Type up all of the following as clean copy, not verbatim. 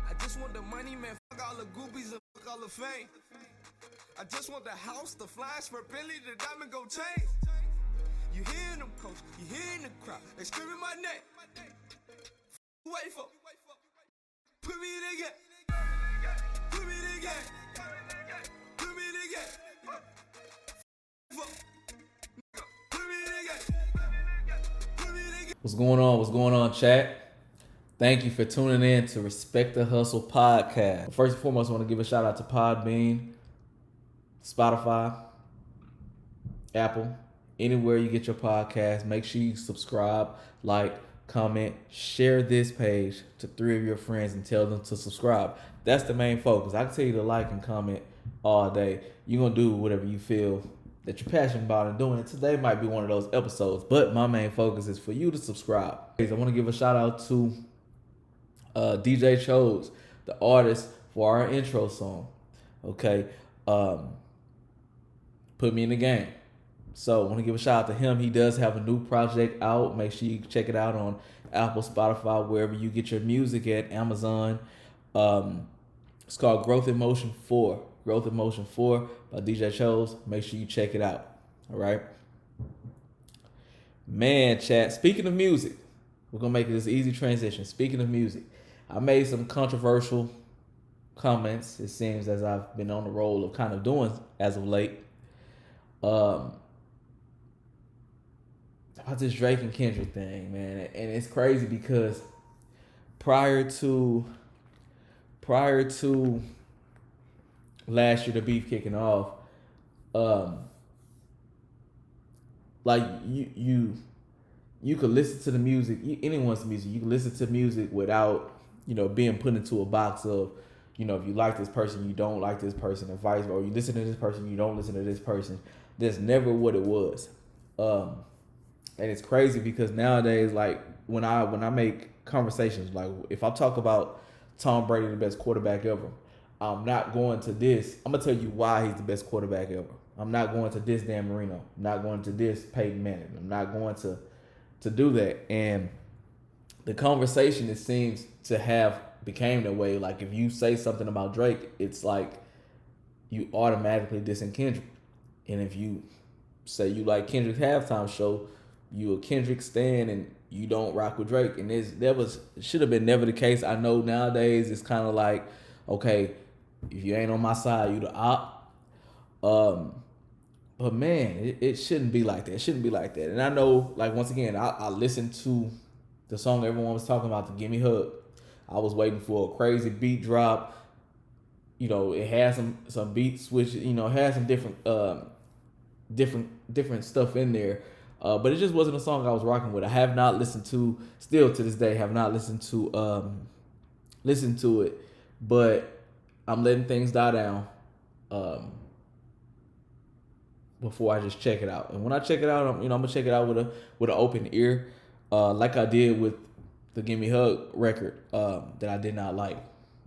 I just want the money, man, fuck all the goobies and fuck all the fame. I just want the house, the flash, for Billy, the diamond gold chain. You hearing them coach, you hearing the crowd, they screaming my name. Wait for, put me in the game, put me in the game, put me in the game, put me in the game, put me in the game. What's going on? What's going on, chat? Thank you for tuning in to Respect the Hustle podcast. First and foremost, I want to give a shout out to Podbean, Spotify, Apple, anywhere you get your podcast. Make sure you subscribe, like, comment, share this page to 3 of your friends and tell them to subscribe. That's the main focus. I can tell you to like and comment all day. You're going to do whatever you feel that you're passionate about and doing. And today might be one of those episodes, but my main focus is for you to subscribe. I want to give a shout out to DJ Chose, the artist for our intro song. Okay. Put me in the game. So I want to give a shout out to him. He does have a new project out. Make sure you check it out on Apple, Spotify, wherever you get your music at, Amazon. It's called Growth in Motion 4. Growth in Motion 4 by DJ Chose. Make sure you check it out. All right. Man, chat. Speaking of music, we're going to make this easy transition. Speaking of music, I made some controversial comments, it seems, as I've been on the roll of kind of doing as of late. About this Drake and Kendrick thing, man. And it's crazy because prior to last year, the beef kicking off, like you could listen to the music, anyone's music, you can listen to music without, being put into a box of, if you like this person, you don't like this person, and vice versa. Or you listen to this person, you don't listen to this person. That's never what it was. And it's crazy because nowadays, like when I make conversations, like if I talk about Tom Brady, the best quarterback ever, I'm not going to this. I'm gonna tell you why he's the best quarterback ever. I'm not going to this Dan Marino. I'm not going to this Peyton Manning. I'm not going to do that. And the conversation, it seems to have became that way. Like if you say something about Drake, it's like you automatically dissing Kendrick. And if you say you like Kendrick's halftime show, you a Kendrick stan and you don't rock with Drake. And it should have been never the case. I know nowadays it's kind of like, okay, if you ain't on my side, you the op. But man, it shouldn't be like that. It shouldn't be like that. And I know, like, once again, I listened to the song everyone was talking about, the Gimme Hug. I was waiting for a crazy beat drop. It had some beat switches, it had some different stuff in there. But it just wasn't a song I was rocking with. I have not listened to, still to this day, have not listened to it. But I'm letting things die down before I just check it out. And when I check it out, I'm gonna check it out with an open ear, like I did with the Gimme Hug record that I did not like.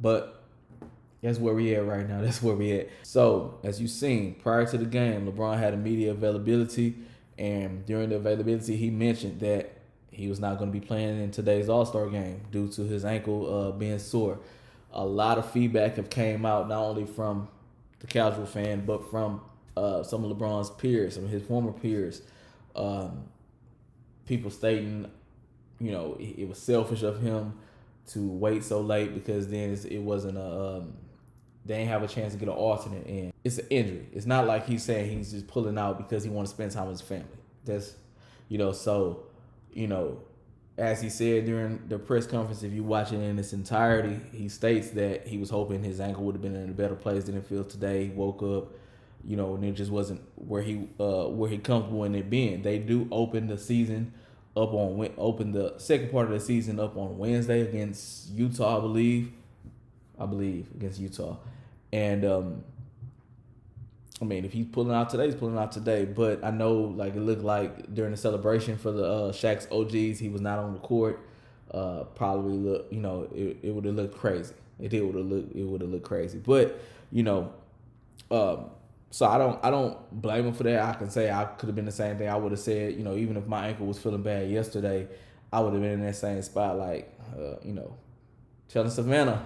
But that's where we at right now. That's where we at. So, as you've seen, prior to the game, LeBron had a media availability. And during the availability, he mentioned that he was not going to be playing in today's All-Star game due to his ankle being sore. A lot of feedback have came out, not only from the casual fan, but from some of LeBron's peers, some of his former peers. People stating, it was selfish of him to wait so late because then it wasn't they didn't have a chance to get an alternate in. It's an injury. It's not like he's saying he's just pulling out because he wants to spend time with his family. That's, as he said during the press conference, if you watch it in its entirety, he states that he was hoping his ankle would have been in a better place than it feels today. He woke up, and it just wasn't where he comfortable in it being. They do open the season open the second part of the season up on Wednesday against Utah, I believe against Utah. And if he's pulling out today, he's pulling out today. But I know, like, it looked like during the celebration for the Shaq's OGs, he was not on the court. Probably look, it would have looked crazy. It would have looked crazy. But so I don't blame him for that. I can say I could have been the same thing. I would have said, even if my ankle was feeling bad yesterday, I would have been in that same spot, like, telling Savannah,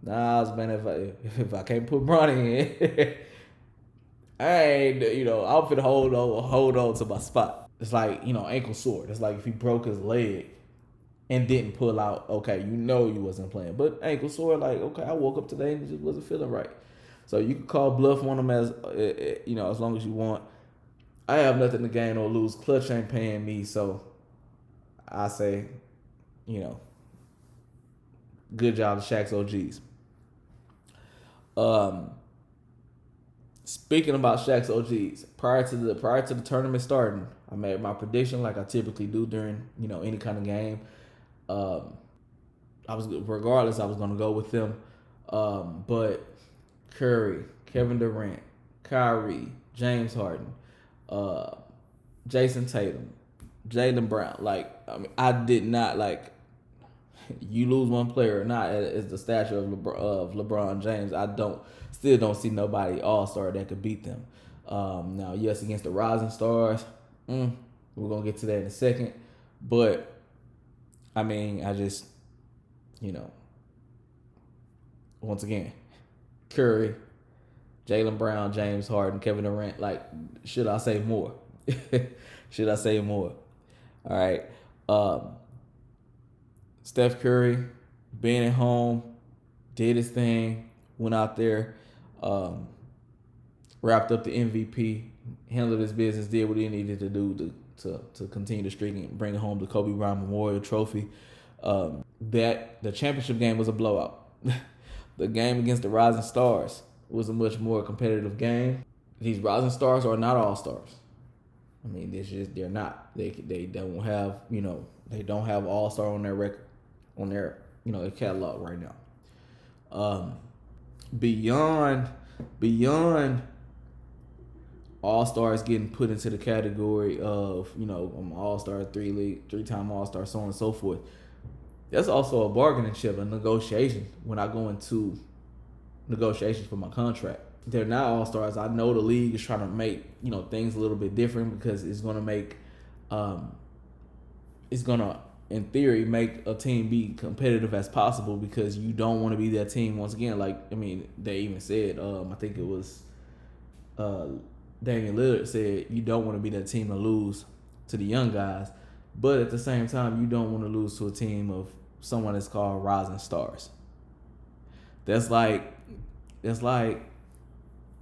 Nah, man, if I can't put Bronny in, I ain't, I'm finna hold on to my spot. It's like, ankle sore. It's like if he broke his leg and didn't pull out, okay, you wasn't playing. But ankle sore, like, okay, I woke up today and it just wasn't feeling right. So you can call bluff on him as long as you want. I have nothing to gain or lose. Clutch ain't paying me, so I say, good job to Shaq's OGs. Speaking about Shaq's OGs, prior to the tournament starting, I made my prediction like I typically do during any kind of game. I was gonna go with them, but Curry, Kevin Durant, Kyrie, James Harden, Jason Tatum, Jaylen Brown. I did not like. You lose one player or not is the stature of LeBron James. I still don't see nobody all-star that could beat them. Now, yes, against the Rising Stars, we're gonna get to that in a second. But I mean, I just, once again, Curry, Jaylen Brown, James Harden, Kevin Durant. Like, should I say more? Should I say more? All right. Steph Curry, being at home, did his thing, went out there, wrapped up the MVP, handled his business, did what he needed to do to continue the streak and bring home the Kobe Bryant Memorial Trophy. The championship game was a blowout. The game against the Rising Stars was a much more competitive game. These Rising Stars are not all stars. I mean, they're not. They don't have they don't have all star on their record, on their their catalog right now. Beyond all stars getting put into the category of all star, 3-time all star, so on and so forth. That's also a bargaining chip, a negotiation when I go into negotiations for my contract. They're not all stars. I know the league is trying to make things a little bit different because it's gonna make in theory make a team be competitive as possible, because you don't want to be that team once again. They even said I think it was Damian Lillard said you don't want to be that team to lose to the young guys, but at the same time you don't want to lose to a team of someone that's called Rising Stars. That's like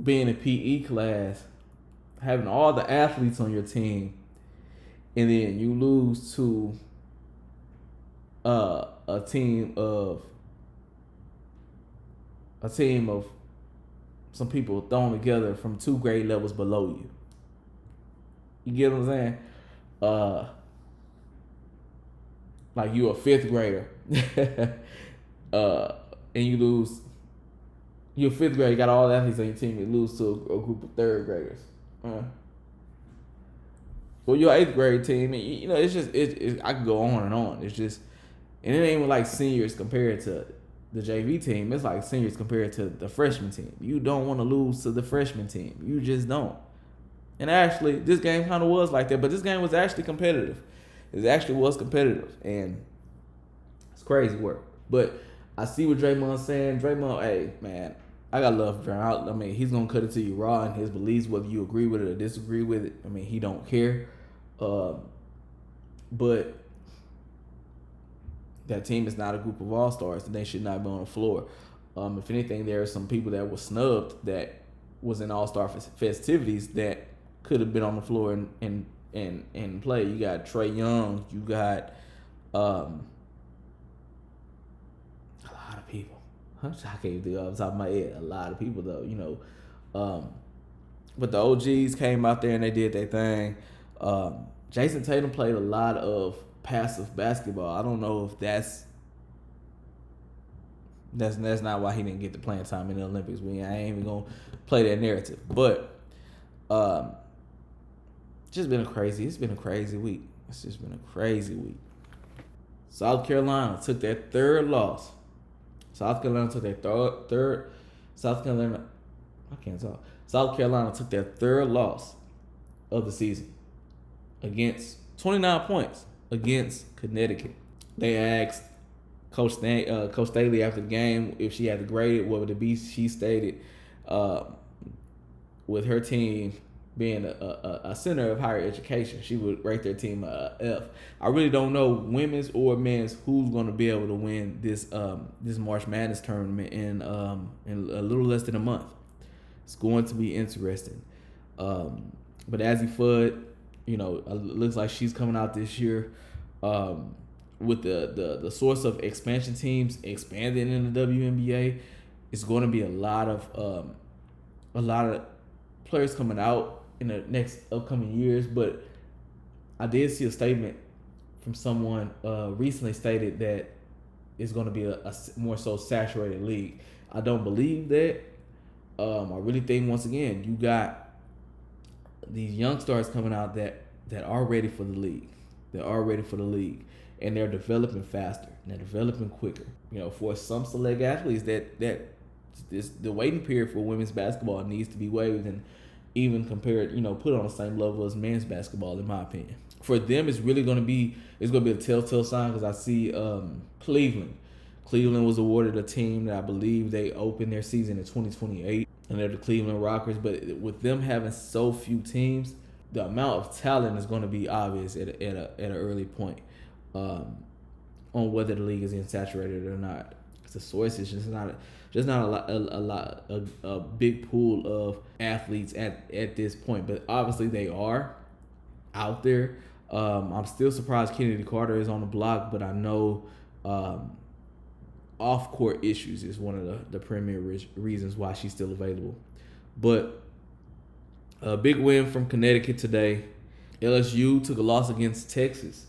being in PE class, having all the athletes on your team, and then you lose to a team of some people thrown together from 2 grade levels below you. You get what I'm saying? Like you a 5th grader, and you lose. You're a 5th grader, you got all the athletes on your team, you lose to a group of 3rd graders. Well, your 8th grade team, it's just I could go on and on. It's just, and it ain't even like seniors compared to the JV team. It's like seniors compared to the freshman team. You don't want to lose to the freshman team. You just don't. And actually, this game kind of was like that, but this game was actually competitive. It actually was competitive, and it's crazy work. But I see what Draymond's saying. Draymond, hey, man, I got love for Durant. I mean, he's going to cut it to you raw in his beliefs, whether you agree with it or disagree with it. I mean, he don't care. But that team is not a group of all-stars, and they should not be on the floor. If anything, there are some people that were snubbed that was in all-star festivities that could have been on the floor and play. You got Trae Young. You got a lot of people. I can't think off the top of my head. A lot of people, though, but the OGs came out there and they did their thing. Jason Tatum played a lot of passive basketball. I don't know if that's not why he didn't get the playing time in the Olympics. I ain't even gonna play that narrative. But it's just been a crazy week. It's just been a crazy week. South Carolina took their 3rd loss. South Carolina took their third. South Carolina took their 3rd loss of the season against 29 points against Connecticut. They asked Coach Staley after the game, if she had to grade it, what would it be? She stated, with her team being a center of higher education, she would rate their team a F. I really don't know, women's or men's, who's going to be able to win this March Madness tournament in a little less than a month. It's going to be interesting. But Azzy Fudd, looks like she's coming out this year with the source of expansion teams expanding in the WNBA. It's going to be a lot of players coming out in the next upcoming years. But I did see a statement from someone recently stated that it's going to be a more so saturated league. I don't believe that. I really think, once again, you got these young stars coming out that are ready for the league. They are ready for the league, and they're developing faster and they're developing quicker. For some select athletes, that the waiting period for women's basketball needs to be waived and even compared, put on the same level as men's basketball, in my opinion. For them, it's really going to be a telltale sign, because I see Cleveland. Cleveland was awarded a team that I believe they opened their season in 2028. And they're the Cleveland Rockers. But with them having so few teams, the amount of talent is going to be obvious at an early point on whether the league is insaturated or not. Because the source is just not a big pool of athletes at this point. But obviously they are out there. I'm still surprised Kennedy Carter is on the block, but I know off-court issues is one of the premier reasons why she's still available. But a big win from Connecticut today. LSU took a loss against Texas.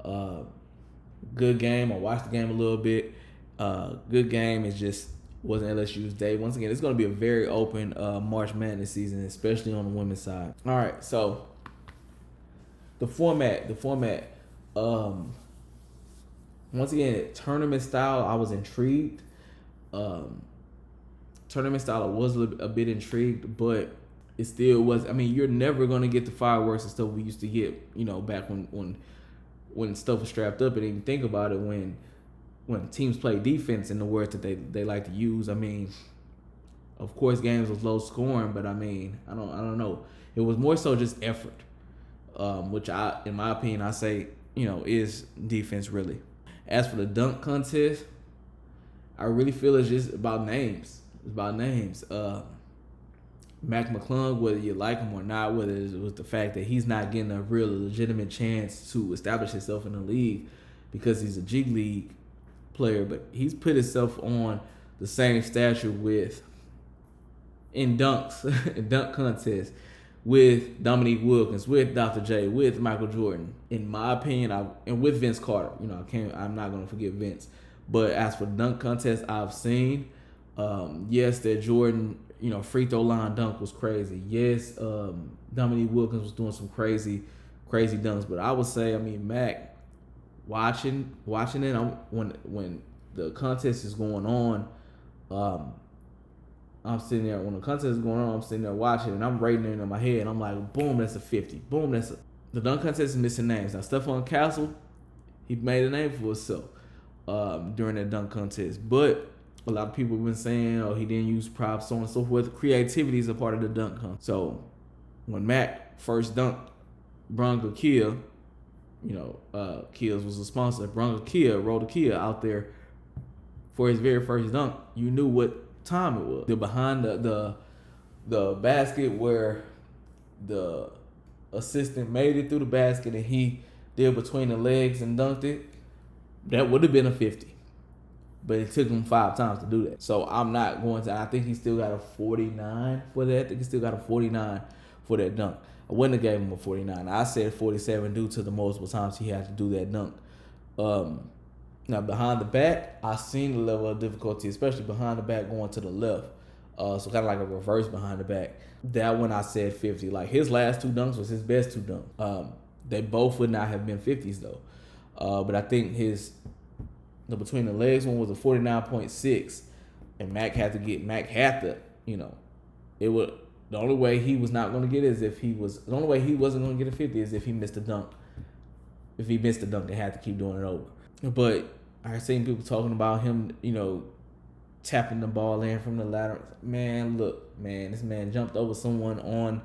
Good game. I watched the game a little bit. Good game. It just wasn't LSU's day. Once again, it's going to be a very open March Madness season, especially on the women's side. All right, so the format. Once again, tournament style, I was intrigued. Tournament style, I was a bit intrigued, but it still was. I mean, you're never going to get the fireworks and stuff we used to get, back when stuff was strapped up. And even think about it, when teams play defense, in the words that they like to use. I mean, of course, games was low scoring, but I mean, I don't know. It was more so just effort, which in my opinion, I say, is defense really. As for the dunk contest, I really feel it's just about names. It's about names. Mac McClung, whether you like him or not, whether it was the fact that he's not getting a real legitimate chance to establish himself in the league because he's a G League player, but he's put himself on the same stature in dunks, in dunk contests, with Dominique Wilkins, with Dr. J, with Michael Jordan. In my opinion, and with Vince Carter. I'm not going to forget Vince. But as for dunk contests I've seen, yes, that Jordan, free throw line dunk was crazy. Yes, Dominique Wilkins was doing some crazy dunks. But I would say, Mac, watching it, when the contest is going on, I'm sitting there, when the contest is going on, I'm sitting there watching, and I'm rating it in my head, and I'm like, boom, that's a 50. Boom, the dunk contest is missing names. Now, Stephon Castle, he made a name for himself during that dunk contest. But a lot of people have been saying, he didn't use props, so on and so forth. Creativity is a part of the dunk contest. So when Mac first dunked Bronco Kia, Kia's was a sponsor. Bronco Kia rolled a Kia out there for his very first dunk. You knew what time it was. The behind the basket where the assistant made it through the basket and he did between the legs and dunked it, that would have been a 50. But it took him 5 times to do that. So I'm not going to. I think he still got a 49 for that. I think he still got a 49 for that dunk. I wouldn't have gave him a 49. I said 47 due to the multiple times he had to do that dunk. Now, behind the back, I seen the level of difficulty, especially behind the back going to the left. So kind of like a reverse behind the back. That one I said 50. Like, his last 2 dunks was his best 2 dunks. They both would not have been 50s, though. But I think the between the legs one was a 49.6. And Mac had to, it would, the only way he was not going to get it is the only way he wasn't going to get a 50 is if he missed a dunk. If he missed a dunk, they had to keep doing it over. But I seen people talking about him, tapping the ball in from the ladder. Man, look, man, this man jumped over someone on.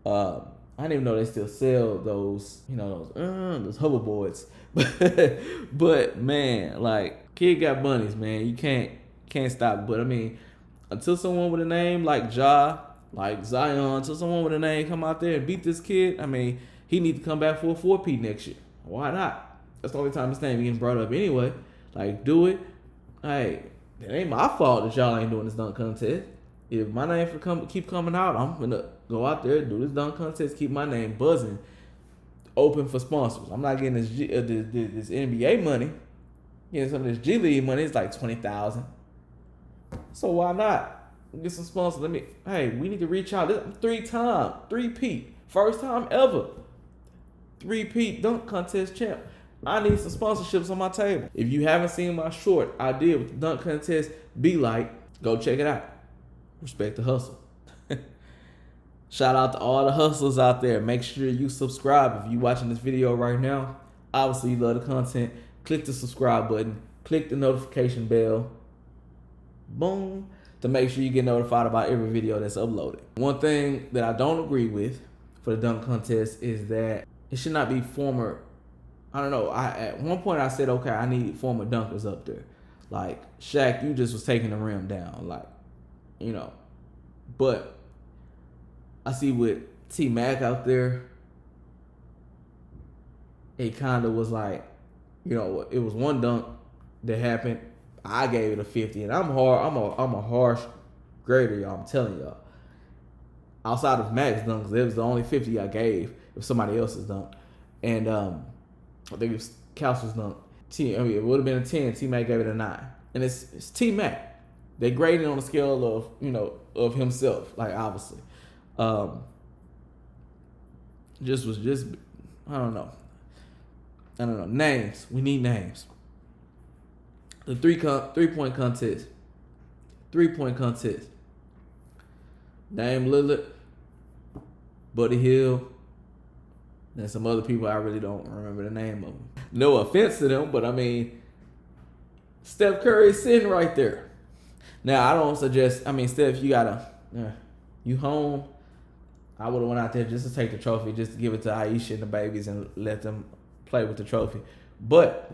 I didn't even know they still sell those, those hoverboards. But man, like, kid got bunnies, man. You can't stop. But I mean, until someone with a name like Ja, like Zion, until someone with a name come out there and beat this kid, I mean, he need to come back for a 4P next year. Why not? That's the only time his name getting brought up anyway. Like, do it. Hey, it ain't my fault that y'all ain't doing this dunk contest. If my name keep coming out, I'm gonna go out there, do this dunk contest, keep my name buzzing, open for sponsors. I'm not getting this NBA money, getting some of this G League money. It's like $20,000. So why not get some sponsors? We need to reach out. This 3-peat, first time ever, 3-peat dunk contest champ. I need some sponsorships on my table. If you haven't seen my short I did with the dunk contest, go check it out. Respect the hustle. Shout out to all the hustlers out there. Make sure you subscribe if you watching this video right now. Obviously, you love the content. Click the subscribe button. Click the notification bell. Boom. To make sure you get notified about every video that's uploaded. One thing that I don't agree with for the dunk contest is that it should not be former. I don't know. At one point I said, okay, I need former dunkers up there. Like Shaq, you just was taking the rim down. Like, But I see with T-Mac out there, it kind of was like, it was one dunk that happened. I gave it a 50, and I'm a harsh grader, y'all. I'm telling y'all. Outside of Mac's dunks, it was the only 50 I gave if somebody else's dunk, and I think it was Kelsey's dunk. It would have been a 10. T-Mac gave it a 9, and it's T-Mac. They graded on a scale of of himself, like obviously. Just I don't know. Names. We need names. The 3-point contest. 3-point contest. Dame Lillard, Buddy Hield, and some other people I really don't remember the name of them. No offense to them, but I mean, Steph Curry is sitting right there. Now I don't suggest. Steph, you home. I would have went out there just to take the trophy, just to give it to Aisha and the babies and let them play with the trophy. But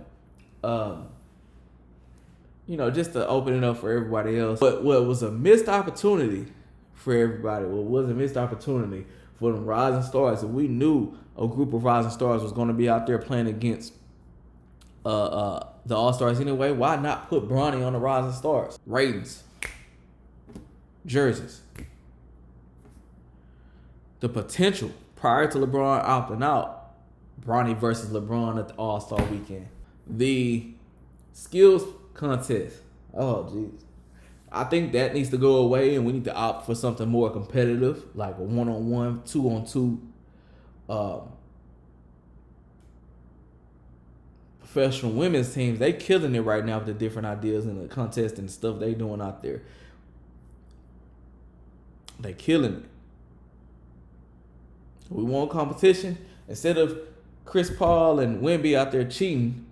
just to open it up for everybody else. But what was a missed opportunity for everybody? What was a missed opportunity for them rising stars? And we knew a group of rising stars was going to be out there playing against the All-Stars anyway. Why not put Bronny on the rising stars? Ratings, jerseys, the potential prior to LeBron opting out. Bronny versus LeBron at the All-Star weekend. The skills contest. Oh, jeez. I think that needs to go away, and we need to opt for something more competitive, like a 1-on-1, 2-on-2. Professional women's teams, they killing it right now with the different ideas and the contest and stuff they doing out there. They killing it. We want competition. Instead of Chris Paul and Wemby out there cheating,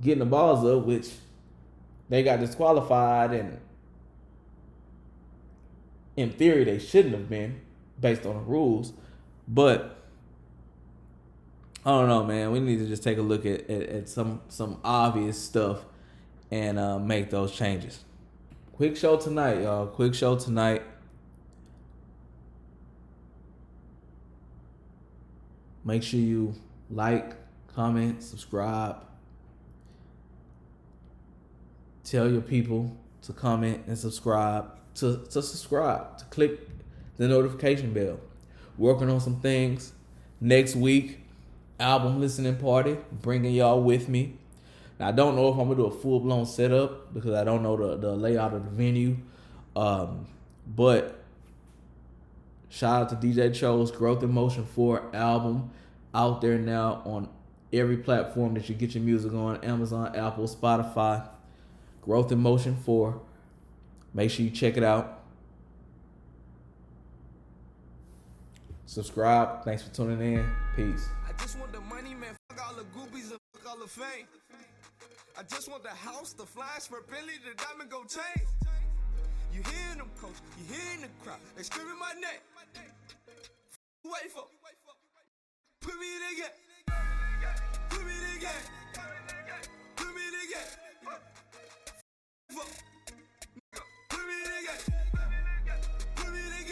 getting the balls up, which they got disqualified, and in theory they shouldn't have been based on the rules. But I don't know, man. We need to just take a look at some obvious stuff and make those changes. Quick show tonight, y'all. Quick show tonight. Make sure you like, comment, subscribe. Tell your people to comment and subscribe. To click the notification bell. Working on some things. Next week, album listening party. Bringing y'all with me. Now, I don't know if I'm going to do a full-blown setup because I don't know the layout of the venue. But shout out to DJ Cho's Growth in Motion 4 album, out there now on every platform that you get your music on. Amazon, Apple, Spotify. Growth in Motion 4. Make sure you check it out. Subscribe. Thanks for tuning in. Peace. I just want the money, man. Fuck all the groupies and fuck all the fame. I just want the house, the flash, for Billy, the diamond gold chain. You hearing them, coach? You hearing the crowd? They screaming my name. Wait for. Put me in again. Put me in again.